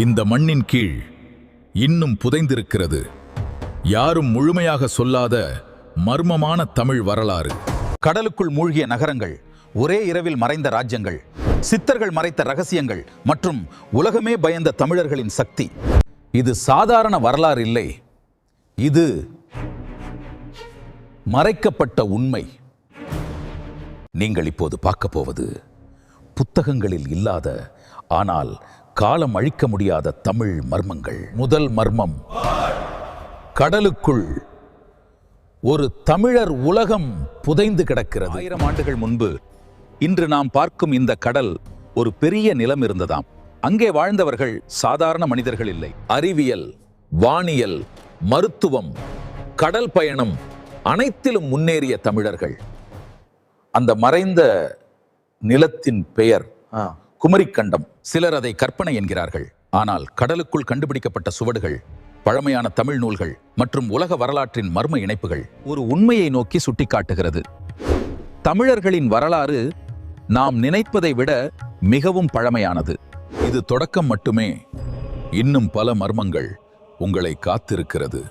இந்த மண்ணின் கீழ் இன்னும் புதைந்திருக்கிறது யாரும் முழுமையாக சொல்லாத மர்மமான தமிழ் வரலாறு. கடலுக்குள் மூழ்கிய நகரங்கள், ஒரே இரவில் மறைந்த ராஜ்யங்கள், சித்தர்கள் மறைத்த ரகசியங்கள் மற்றும் உலகமே பயந்த தமிழர்களின் சக்தி. இது சாதாரண வரலாறு இல்லை, இது மறைக்கப்பட்ட உண்மை. நீங்கள் இப்போது பார்க்க போவது புத்தகங்களில் இல்லாத ஆனால் காலம் அழிக்க முடியாத தமிழ் மர்மங்கள். முதல் மர்மம், கடலுக்குள் ஒரு தமிழர் உலகம் புதைந்து கிடக்கிறது. 1000 ஆண்டுகள் முன்பு இன்று நாம் பார்க்கும் இந்த கடல் ஒரு பெரிய நிலம் இருந்ததாம். அங்கே வாழ்ந்தவர்கள் சாதாரண மனிதர்கள் இல்லை. அறிவியல், வானியல், மருத்துவம், கடல் பயணம் அனைத்திலும் முன்னேறிய தமிழர்கள். அந்த மறைந்த நிலத்தின் பெயர் குமரிக்கண்டம். சிலர் அதை கற்பனை என்கிறார்கள். ஆனால் கடலுக்குள் கண்டுபிடிக்கப்பட்ட சுவடுகள், பழமையான தமிழ் நூல்கள் மற்றும் உலக வரலாற்றின் மர்ம இணைப்புகள் ஒரு உண்மையை நோக்கி சுட்டிக்காட்டுகிறது. தமிழர்களின் வரலாறு நாம் நினைப்பதை விட மிகவும் பழமையானது. இது தொடக்கம் மட்டுமே. இன்னும் பல மர்மங்கள் உங்களை காத்திருக்கிறது.